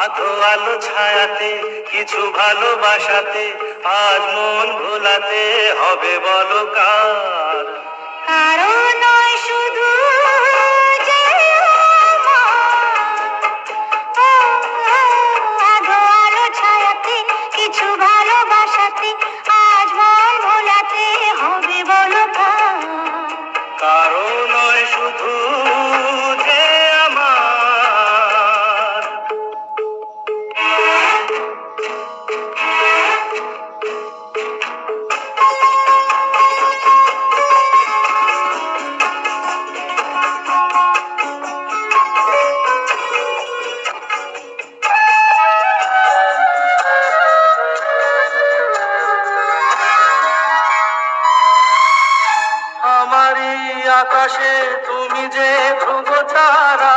আধো আলো ছায়াতে কিছু ভালোবাসাতে আজ মন ভোলাতে হবে বলো কার। কারো নয় শুধু যে আধো আলো ছায়াতে কিছু ভালোবাসাতে আজ মন ভোলাতে হবে বলো কার। কারো নয় শুধু যে আমার। আমারই আকাশে তুমি যে ধ্রুব তারা,